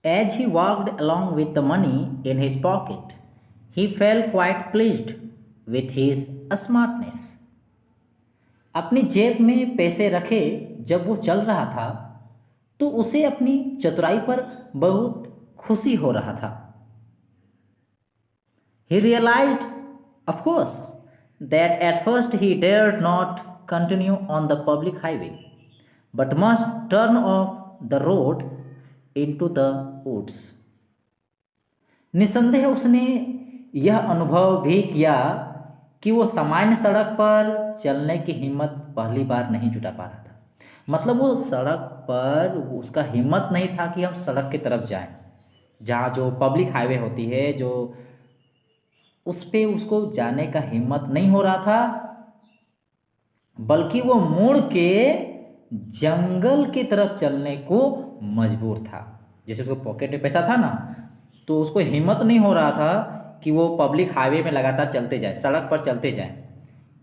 As he walked along with the money in his pocket, he felt quite pleased with his smartness. अपनी जेब में पैसे रखे जब वो चल रहा था तो उसे अपनी चतुराई पर बहुत खुशी हो रहा था. He realized, of course, that at first he dared not continue on the public highway, but must turn off the road into the woods. निसंदेह उसने यह अनुभव भी किया कि वो सामान्य सड़क पर चलने की हिम्मत पहली बार नहीं जुटा पा रहा था. मतलब वो सड़क पर उसका हिम्मत नहीं था कि हम सड़क की तरफ जाएं, जहाँ जो पब्लिक हाईवे होती है जो उस पे उसको जाने का हिम्मत नहीं हो रहा था, बल्कि वो मुड़ के जंगल की तरफ चलने को मजबूर था. जैसे उसको पॉकेट में पैसा था ना, तो उसको हिम्मत नहीं हो रहा था कि वो पब्लिक हाईवे में लगातार चलते जाए, सड़क पर चलते जाए,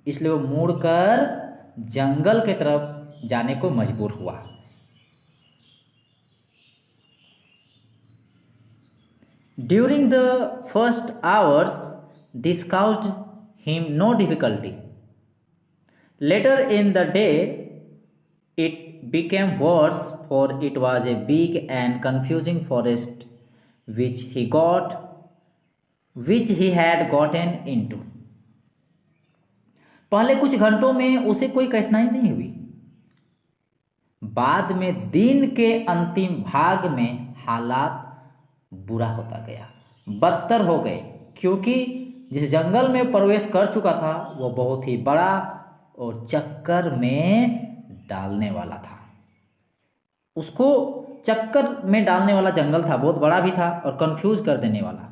इसलिए वो मुड़कर जंगल की तरफ जाने को मजबूर हुआ. During the first hours, this caused him no difficulty. Later in the day, it became worse, for it was a big and confusing forest which he had gotten into. पहले कुछ घंटों में उसे कोई कठिनाई नहीं हुई. बाद में दिन के अंतिम भाग में हालात बुरा होता गया, बदतर हो गए, क्योंकि जिस जंगल में प्रवेश कर चुका था वो बहुत ही बड़ा और चक्कर में डालने वाला था. उसको चक्कर में डालने वाला जंगल था, बहुत बड़ा भी था और कंफ्यूज कर देने वाला.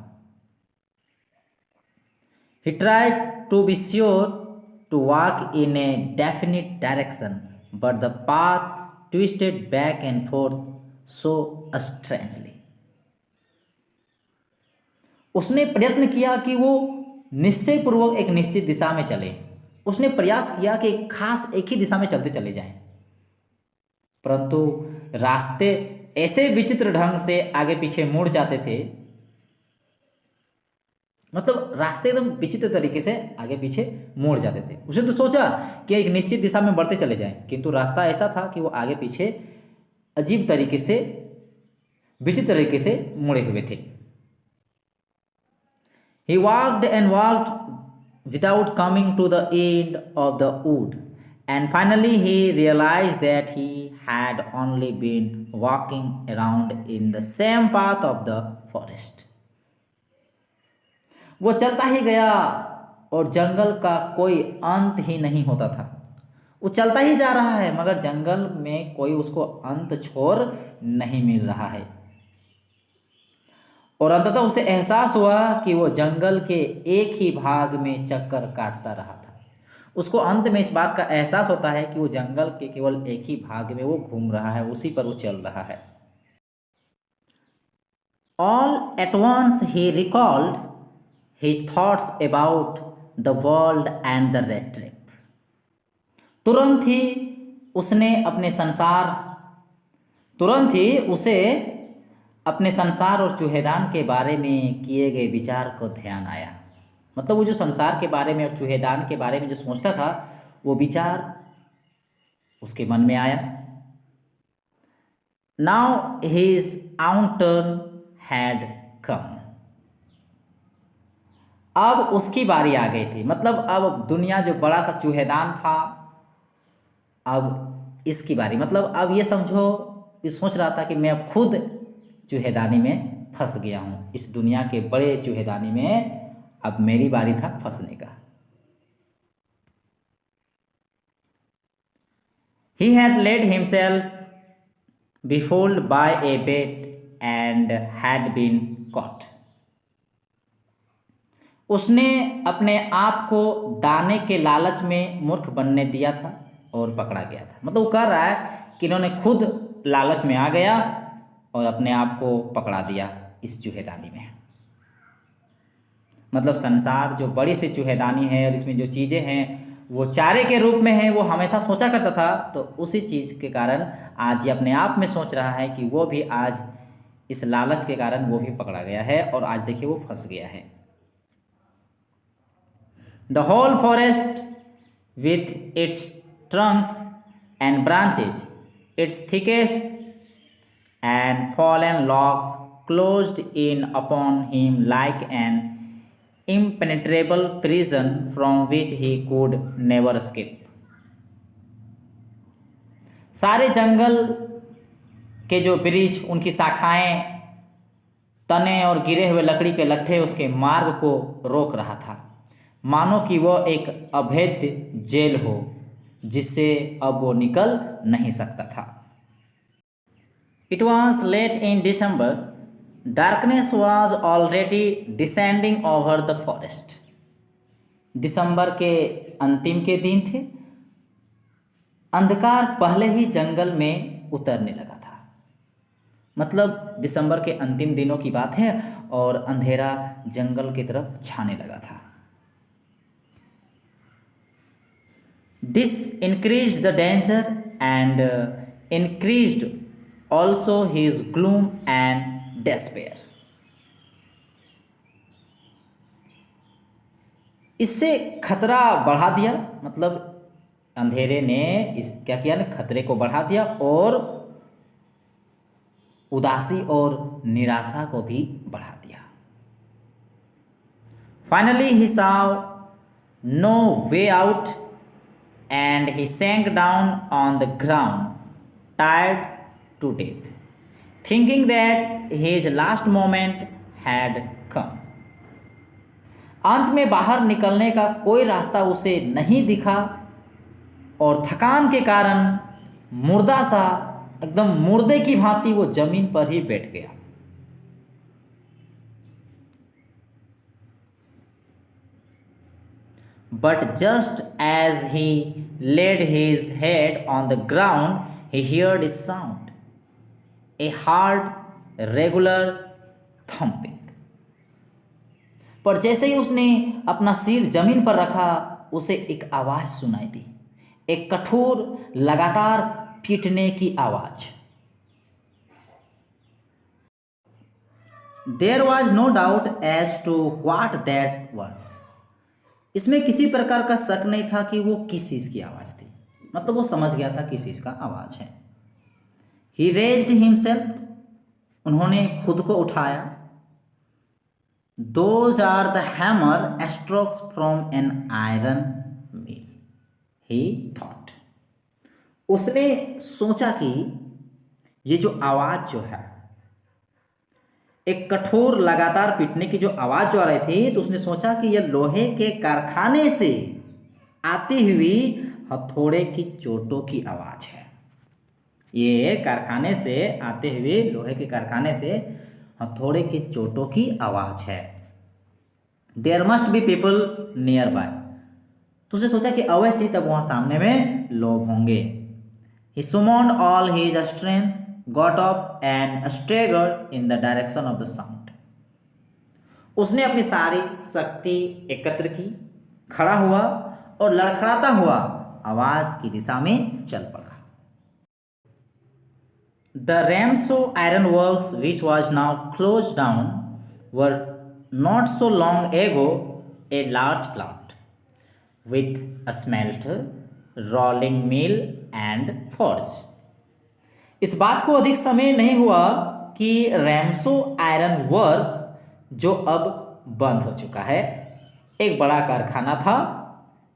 He tried to be sure to walk in a definite direction, but the path twisted back and forth so strangely. उसने प्रयत्न किया कि वो निश्चयपूर्वक एक निश्चित दिशा में चले. उसने प्रयास किया कि एक ही दिशा में चलते चले जाएं, परंतु रास्ते ऐसे विचित्र ढंग से आगे पीछे मुड़ जाते थे. मतलब रास्ते एकदम विचित्र तरीके से आगे पीछे मुड़ जाते थे. उसने तो सोचा कि एक निश्चित दिशा में बढ़ते चले जाएं, किंतु रास्ता ऐसा था कि वो आगे पीछे अजीब तरीके से, विचित्र तरीके से मुड़े हुए थे. He walked and walked without coming to the end of the wood, and finally he realized that he had only been walking around in the same path of the forest. वो चलता ही गया और जंगल का कोई अंत ही नहीं होता था. वो चलता ही जा रहा है मगर जंगल में कोई उसको अंत छोर नहीं मिल रहा है. और अंततः उसे एहसास हुआ कि वो जंगल के एक ही भाग में चक्कर काटता रहा था. उसको अंत में इस बात का एहसास होता है कि वो जंगल के केवल एक ही भाग में वो घूम रहा है, उसी पर वो चल रहा है. All at once he recalled his thoughts about the world and the red trap. तुरंत ही उसे अपने संसार और चूहेदान के बारे में किए गए विचार को ध्यान आया. मतलब वो जो संसार के बारे में और चूहेदान के बारे में जो सोचता था, वो विचार उसके मन में आया. Now his own turn had come. अब उसकी बारी आ गई थी. मतलब अब दुनिया जो बड़ा सा चूहेदान था, अब इसकी बारी. मतलब अब ये समझो, ये सोच रहा था कि मैं अब खुद चूहेदानी में फंस गया हूँ. इस दुनिया के बड़े चूहेदानी में अब मेरी बारी था फंसने का. He had let himself be fooled by a bait and had been caught. उसने अपने आप को दाने के लालच में मूर्ख बनने दिया था और पकड़ा गया था. मतलब वो कह रहा है कि इन्होंने खुद लालच में आ गया और अपने आप को पकड़ा दिया इस चूहेदानी में. मतलब संसार जो बड़ी सी चूहेदानी है और इसमें जो चीज़ें हैं वो चारे के रूप में है, वो हमेशा सोचा करता था. तो उसी चीज़ के कारण आज ये अपने आप में सोच रहा है कि वो भी आज इस लालच के कारण वो भी पकड़ा गया है और आज देखिए वो फंस गया है। The whole forest with its trunks and branches, its thickest and fallen logs closed in upon him like an impenetrable prison from which he could never escape. सारे जंगल के जो वृक्ष, उनकी शाखाएं, तने और गिरे हुए लकड़ी के लट्ठे उसके मार्ग को रोक रहा था, मानो कि वह एक अभेद्य जेल हो जिससे अब वो निकल नहीं सकता था। It was late in December. Darkness was already descending over the forest. दिसंबर के अंतिम के दिन थे, अंधकार पहले ही जंगल में उतरने लगा था। मतलब दिसंबर के अंतिम दिनों की बात है और अंधेरा जंगल की तरफ छाने लगा था। This increased the danger and increased also his gloom and despair. इससे खतरा बढ़ा दिया, मतलब अंधेरे ने इस क्या किया ना, खतरे को बढ़ा दिया और उदासी और निराशा को भी बढ़ा दिया। Finally he saw no way out and he sank down on the ground, tired to death, thinking that his last moment had come. अंत में बाहर निकलने का कोई रास्ता उसे नहीं दिखा और थकान के कारण मुर्दा सा, एकदम मुर्दे की भांति वो जमीन पर ही बैठ गया। But just as he laid his head on the ground, he heard a sound, a hard, regular thumping. पर जैसे ही उसने अपना सिर जमीन पर रखा, उसे एक आवाज सुनाई दी, एक कठोर लगातार पीटने की आवाज। There was no doubt as to what that was. इसमें किसी प्रकार का शक नहीं था कि वो किस चीज की आवाज थी, मतलब वो समझ गया था किस चीज का आवाज है। He raised himself. उन्होंने खुद को उठाया। Those are the hammer strokes from an iron mill, he thought. उसने सोचा कि ये जो आवाज जो है, एक कठोर लगातार पीटने की जो आवाज जो आ रही थी, तो उसने सोचा कि यह लोहे के कारखाने से आती हुई हथौड़े की चोटों की आवाज है। ये कारखाने से आते हुए, लोहे के कारखाने से हथौड़े के चोटों की आवाज है। There must be people nearby. तो उसने सोचा कि अवश्य तब वहां सामने में लोग होंगे। He summoned all his strength, got up and staggered in the direction of the sound. उसने अपनी सारी शक्ति एकत्र की, खड़ा हुआ और लड़खड़ाता हुआ आवाज की दिशा में चल पड़ा। The Ramso Iron Works, which was now closed down, were not so long ago a large plant with a smelter, rolling mill and forge. इस बात को अधिक समय नहीं हुआ कि रैमसो आयरन वर्क्स, जो अब बंद हो चुका है, एक बड़ा कारखाना था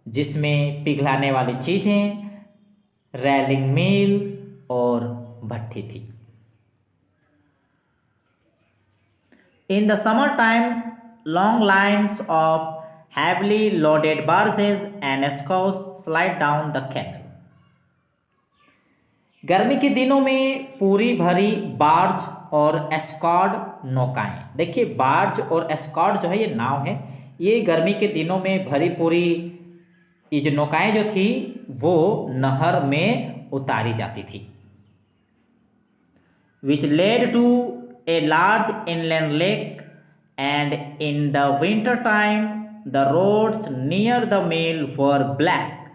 जिसमें पिघलाने वाली चीजें, रैलिंग मिल और भट्टी थी। In the summer time, long lines of heavily loaded barges and scows slide down the canal. गर्मी के दिनों में पूरी भरी बार्ज और एस्कॉर्ड नौकाएं, देखिए बार्ज और एस्कॉर्ड जो है ये नाव है, ये गर्मी के दिनों में भरी पूरी ये जो नौकाएं जो थी वो नहर में उतारी जाती थी। Which led to a large inland lake, and in the winter time the roads near the mill were black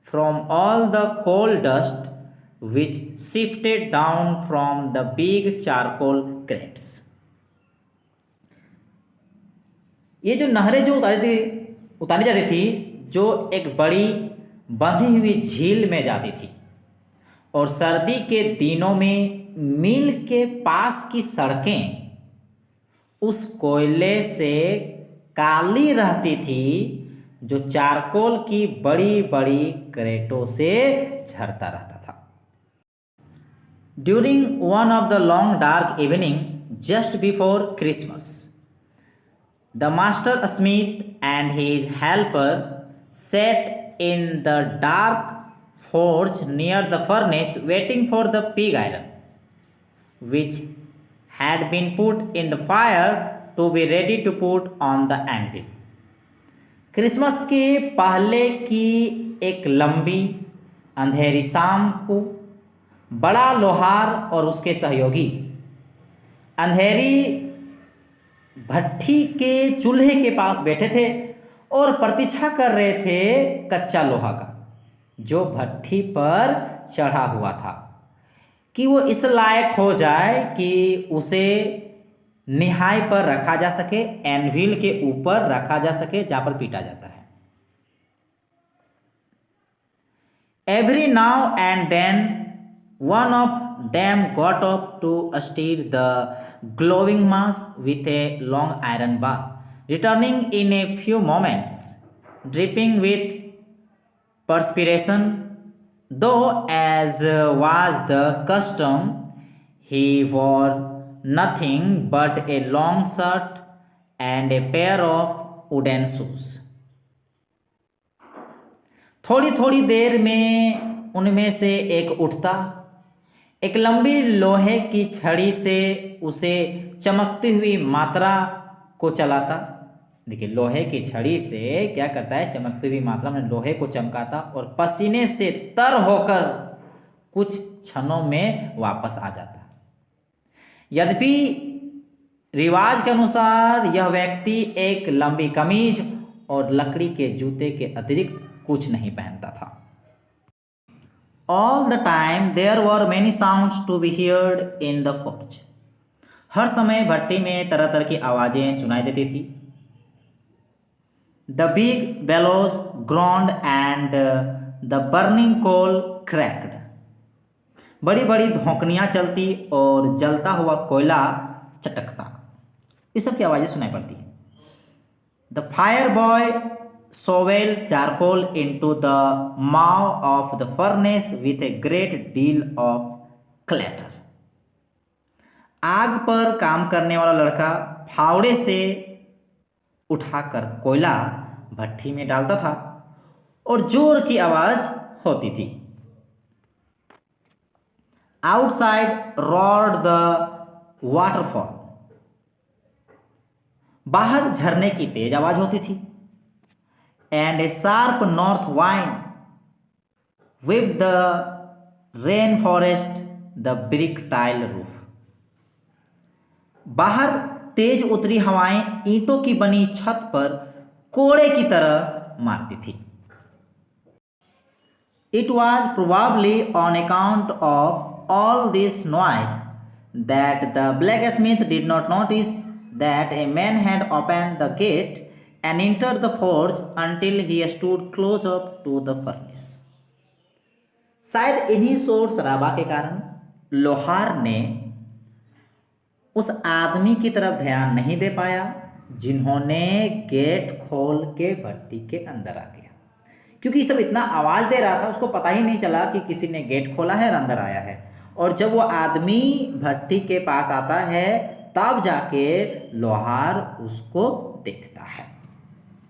from all the coal dust which shifted down from the big charcoal crates. ये जो नहरें जो उतारी जाती थी, जो एक बड़ी बंधी हुई झील में जाती थी, और सर्दी के दिनों में मिल के पास की सड़कें उस कोयले से काली रहती थी जो चारकोल की बड़ी बड़ी क्रेटों से झरता रहता था। During one of the long dark evening just before Christmas, the master smith and his helper sat in the dark forge near the furnace waiting for the pig iron, which had been put in the fire to be ready to put on the anvil. Christmas के पहले की एक लंबी अंधेरी शाम को बड़ा लोहार और उसके सहयोगी अंधेरी भट्ठी के चूल्हे के पास बैठे थे और प्रतीक्षा कर रहे थे कच्चा लोहा का, जो भट्ठी पर चढ़ा हुआ था, कि वो इस लायक हो जाए कि उसे निहाई पर रखा जा सके, एनविल के ऊपर रखा जा सके जहां पर पीटा जाता है। Every now and then one of them got up to stir the glowing mass with a long iron bar, returning in a few moments, dripping with perspiration, though as was the custom, he wore nothing but a long shirt and a pair of wooden shoes. थोड़ी थोड़ी देर में उनमें से एक उठता, एक लंबी लोहे की छड़ी से उसे चमकती हुई मात्रा को चलाता। देखिए, लोहे की छड़ी से क्या करता है, चमकती हुई मात्रा में लोहे को चमकाता और पसीने से तर होकर कुछ क्षणों में वापस आ जाता। यद्यपि रिवाज के अनुसार यह व्यक्ति एक लंबी कमीज और लकड़ी के जूते के अतिरिक्त कुछ नहीं पहनता था। All the time there were many sounds to be heard in the forge. हर समय भट्टी में तरह तरह की आवाजें सुनाई देती थी। The big bellows groaned and the burning coal cracked. बड़ी बड़ी धोकनियाँ चलती और जलता हुआ कोयला चटकता। इस सब की आवाजें सुनाई पड़ती हैं। The fire boy shoveled charcoal into the maw of the furnace with a great deal of clatter. आग पर काम करने वाला लड़का फावड़े से उठाकर कोयला भट्ठी में डालता था और जोर की आवाज होती थी। Outside roared the waterfall. बाहर झरने की तेज आवाज होती थी। And a sharp north wind whipped the rainforest the brick tile roof. बाहर तेज उत्तरी हवाएं ईंटों की बनी छत पर कोड़े की तरह मारती थी। It was probably on account of all this noise that the blacksmith did not notice that a man had opened the gate and entered the forge until he stood close up to the furnace. शायद इन्हीं शोर शराबा के कारण लोहार ने उस आदमी की तरफ ध्यान नहीं दे पाया जिन्होंने गेट खोल के भट्टी के अंदर आ गया, क्योंकि सब इतना आवाज दे रहा था, उसको पता ही नहीं चला कि किसी ने गेट खोला है और अंदर आया है। और जब वो आदमी भट्टी के पास आता है तब जाके लोहार उसको देखता है।